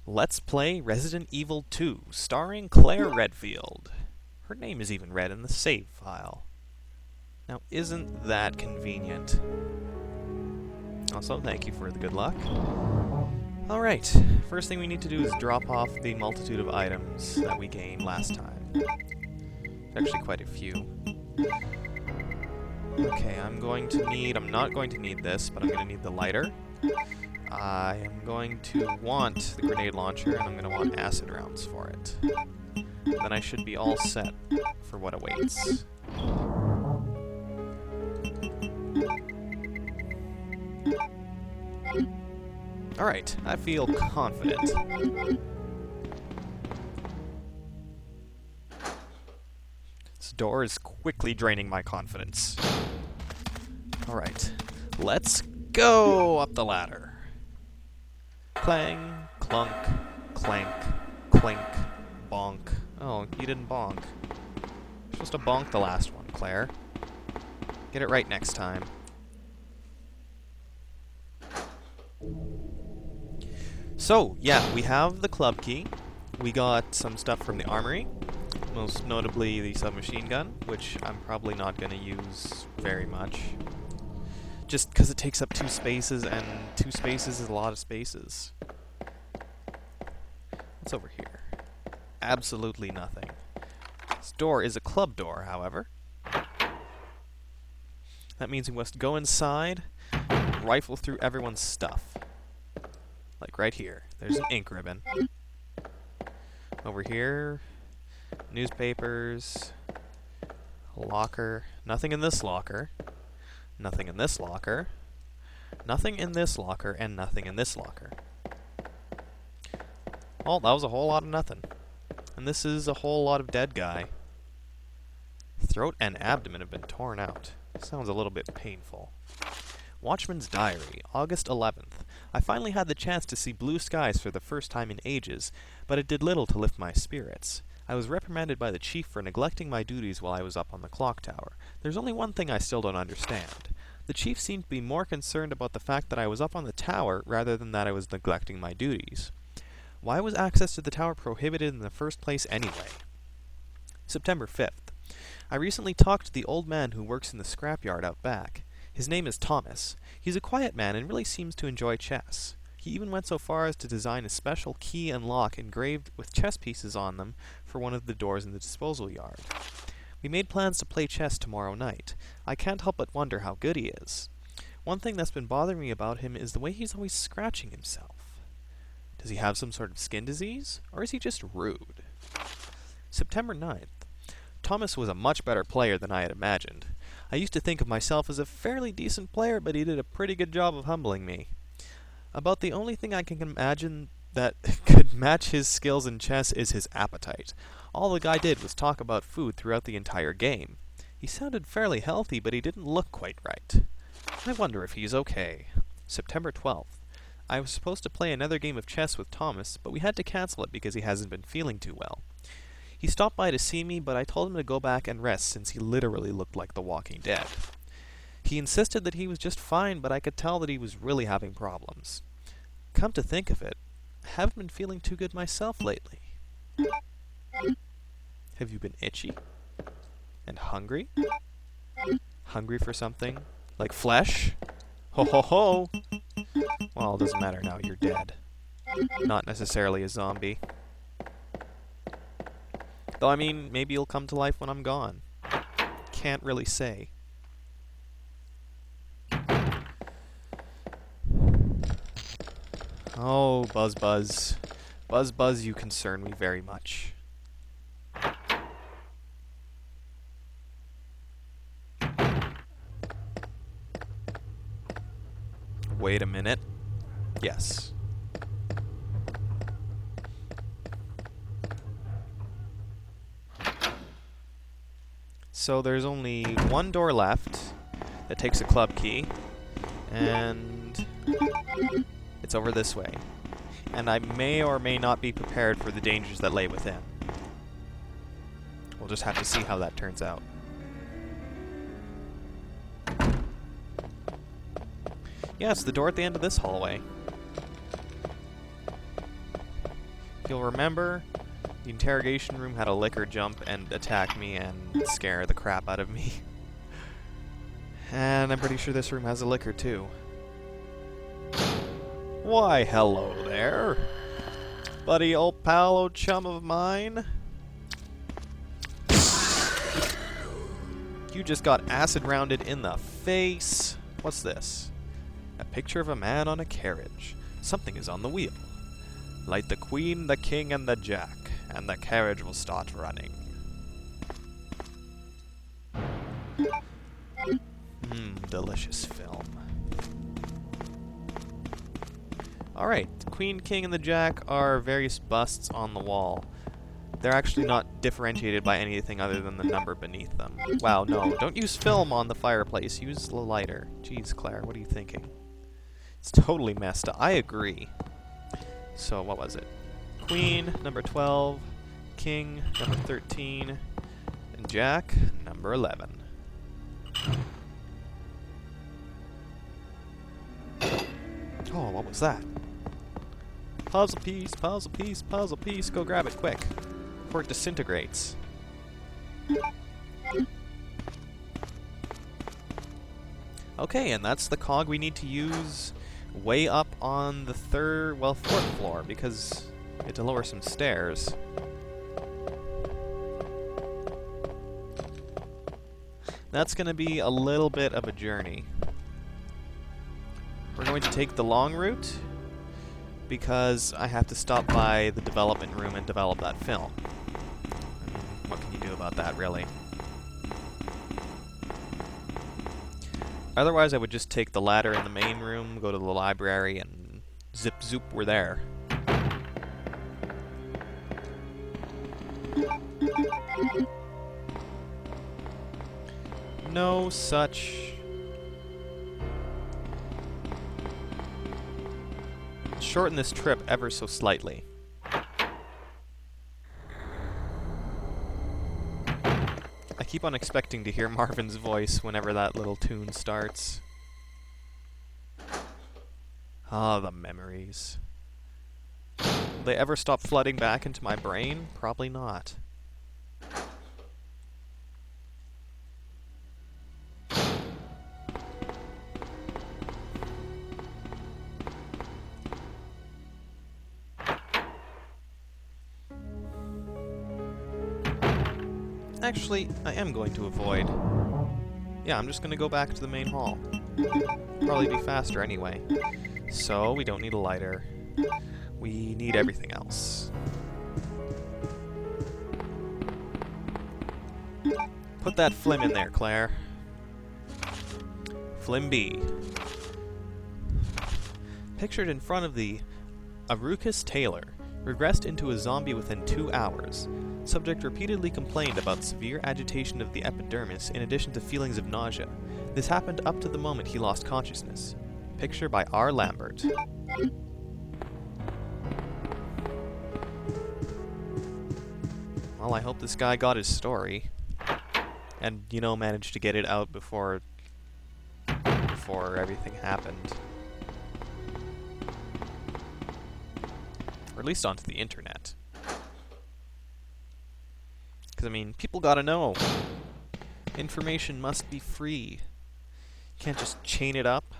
Let's play Resident Evil 2, starring Claire Redfield. Her name is even read in the save file. Now, isn't that convenient? Also, thank you for the good luck. Alright, first thing we need to do is drop off the multitude of items that we gained last time. Actually, quite a few. Okay, I'm not going to need this, but I'm going to need the lighter. I am going to want the grenade launcher, and I'm going to want acid rounds for it. Then I should be all set for what awaits. Alright, I feel confident. This door is quickly draining my confidence. Alright, let's go up the ladder. Clang, clunk, clank, clink, bonk. Oh, you didn't bonk. You're supposed to bonk the last one, Claire. Get it right next time. So, yeah, we have the club key. We got some stuff from the armory. Most notably the submachine gun, which I'm probably not going to use very much. Just because it takes up 2 spaces, and 2 spaces is a lot of spaces. What's over here? Absolutely nothing. This door is a club door, however. That means we must go inside, rifle through everyone's stuff. Like right here. There's an ink ribbon. Over here, newspapers, a locker. Nothing in this locker. Nothing in this locker. Nothing in this locker, and nothing in this locker. Oh, that was a whole lot of nothing. And this is a whole lot of dead guy. Throat and abdomen have been torn out. Sounds a little bit painful. Watchman's Diary, August 11th. I finally had the chance to see blue skies for the first time in ages, but it did little to lift my spirits. I was reprimanded by the chief for neglecting my duties while I was up on the clock tower. There's only one thing I still don't understand. The chief seemed to be more concerned about the fact that I was up on the tower rather than that I was neglecting my duties. Why was access to the tower prohibited in the first place anyway? September 5th. I recently talked to the old man who works in the scrapyard out back. His name is Thomas. He's a quiet man and really seems to enjoy chess. He even went so far as to design a special key and lock engraved with chess pieces on them for one of the doors in the disposal yard. We made plans to play chess tomorrow night. I can't help but wonder how good he is. One thing that's been bothering me about him is the way he's always scratching himself. Does he have some sort of skin disease, or is he just rude? September 9th. Thomas was a much better player than I had imagined. I used to think of myself as a fairly decent player, but he did a pretty good job of humbling me. About the only thing I can imagine that could match his skills in chess is his appetite. All the guy did was talk about food throughout the entire game. He sounded fairly healthy, but he didn't look quite right. I wonder if he's okay. September 12th. I was supposed to play another game of chess with Thomas, but we had to cancel it because he hasn't been feeling too well. He stopped by to see me, but I told him to go back and rest since he literally looked like the Walking Dead. He insisted that he was just fine, but I could tell that he was really having problems. Come to think of it, I haven't been feeling too good myself lately. Have you been itchy? And hungry? Hungry for something? Like flesh? Ho ho ho! Well, it doesn't matter now, you're dead. Not necessarily a zombie. Though, I mean, maybe you'll come to life when I'm gone. Can't really say. Oh, Buzz Buzz. Buzz Buzz, you concern me very much. Wait a minute. Yes. So there's only one door left that takes a club key, and it's over this way. And I may or may not be prepared for the dangers that lay within. We'll just have to see how that turns out. Yeah, it's the door at the end of this hallway. If you'll remember, the interrogation room had a licker jump and attack me and scare the crap out of me. And I'm pretty sure this room has a licker too. Why, hello there. Buddy, old pal, old chum of mine. You just got acid rounded in the face. What's this? A picture of a man on a carriage. Something is on the wheel. Light the queen, the king, and the jack, and the carriage will start running. Delicious film. Alright, the queen, king, and the jack are various busts on the wall. They're actually not differentiated by anything other than the number beneath them. Wow, no, don't use film on the fireplace. Use the lighter. Jeez, Claire, what are you thinking? It's totally messed up. I agree. So, what was it? Queen, number 12. King, number 13. And jack, number 11. Oh, what was that? Puzzle piece, puzzle piece, puzzle piece. Go grab it quick before it disintegrates. Okay, and that's the cog we need to use way up on the fourth floor, because we had to lower some stairs. That's going to be a little bit of a journey. We're going to take the long route, because I have to stop by the development room and develop that film. What can you do about that, really? Otherwise, I would just take the ladder in the main room, go to the library, and zip zoop, we're there. No such... Shorten this trip ever so slightly. I keep on expecting to hear Marvin's voice whenever that little tune starts. Ah, the memories. Will they ever stop flooding back into my brain? Probably not. Actually, I am going to avoid. Yeah, I'm just going to go back to the main hall. Probably be faster anyway. So, we don't need a lighter. We need everything else. Put that flim in there, Claire. Flim B. Pictured in front of the Arucus Taylor, regressed into a zombie within 2 hours. Subject repeatedly complained about severe agitation of the epidermis in addition to feelings of nausea. This happened up to the moment he lost consciousness. Picture by R. Lambert. Well, I hope this guy got his story. And, you know, managed to get it out before everything happened. Or at least onto the internet. I mean, people gotta know. Information must be free. You can't just chain it up.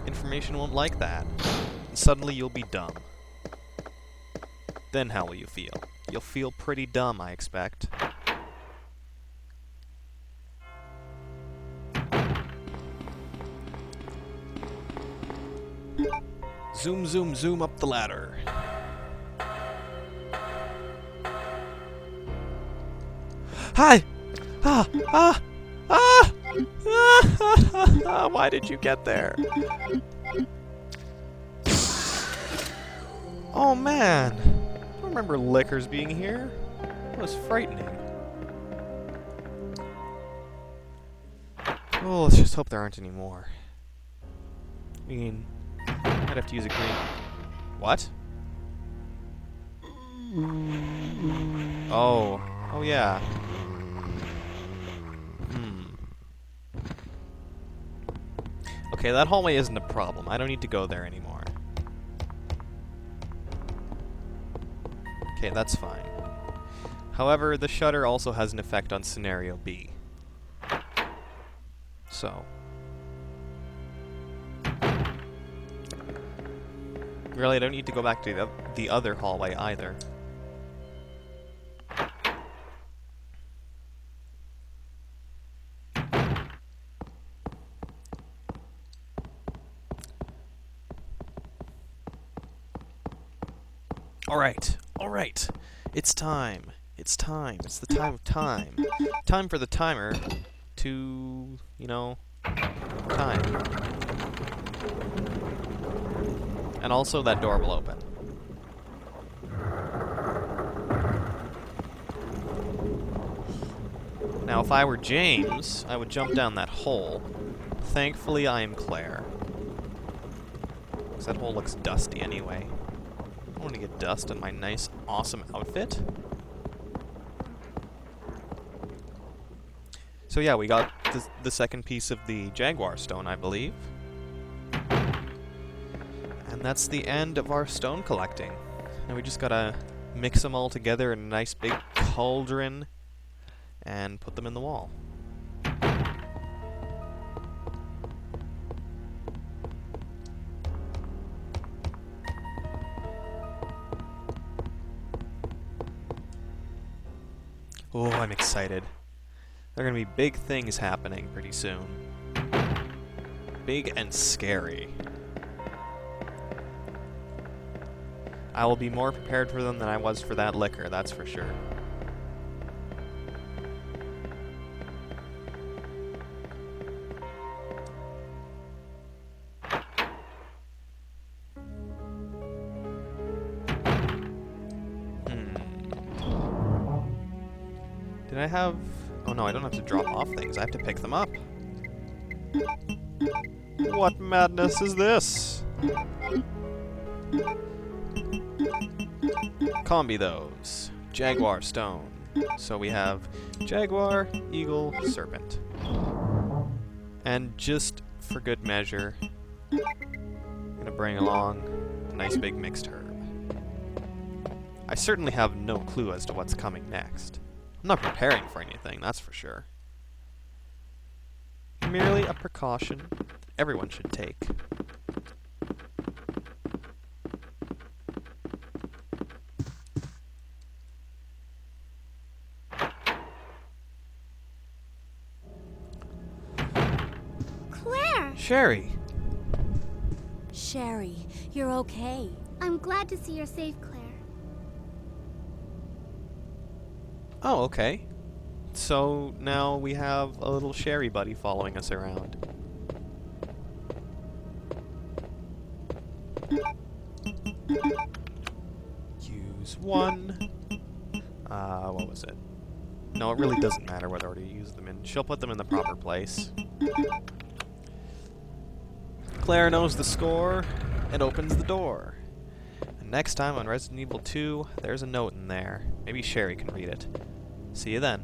Information won't like that. And suddenly you'll be dumb. Then how will you feel? You'll feel pretty dumb, I expect. Zoom, zoom, zoom up the ladder. Hi! Ah! Ah! Ah! Ah! Why did you get there? Oh man! I don't remember lickers being here. That was frightening. Oh, let's just hope there aren't any more. I mean, I'd have to use a green... What? Oh. Oh yeah. Okay, that hallway isn't a problem. I don't need to go there anymore. Okay, that's fine. However, the shutter also has an effect on scenario B. So. Really, I don't need to go back to the other hallway either. Alright. It's time. It's time. It's the time of time. Time for the timer to, you know, time. And also that door will open. Now, if I were James, I would jump down that hole. Thankfully, I am Claire. Because that hole looks dusty anyway. I want to get dust on my nice, awesome outfit. So yeah, we got the second piece of the jaguar stone, I believe. And that's the end of our stone collecting. Now we just gotta mix them all together in a nice big cauldron and put them in the wall. Oh, I'm excited. There are going to be big things happening pretty soon. Big and scary. I will be more prepared for them than I was for that liquor, that's for sure. Did I have... Oh no, I don't have to drop off things. I have to pick them up. What madness is this? Combi those. Jaguar stone. So we have jaguar, eagle, serpent. And just for good measure, I'm gonna bring along a nice big mixed herb. I certainly have no clue as to what's coming next. I'm not preparing for anything, that's for sure. Merely a precaution everyone should take. Claire! Sherry! Sherry, you're okay. I'm glad to see you're safe, Claire. Oh, okay. So now we have a little Sherry buddy following us around. Use one. What was it? No, it really doesn't matter what order you use them in. She'll put them in the proper place. Claire knows the score and opens the door. And next time on Resident Evil 2, there's a note in there. Maybe Sherry can read it. See you then.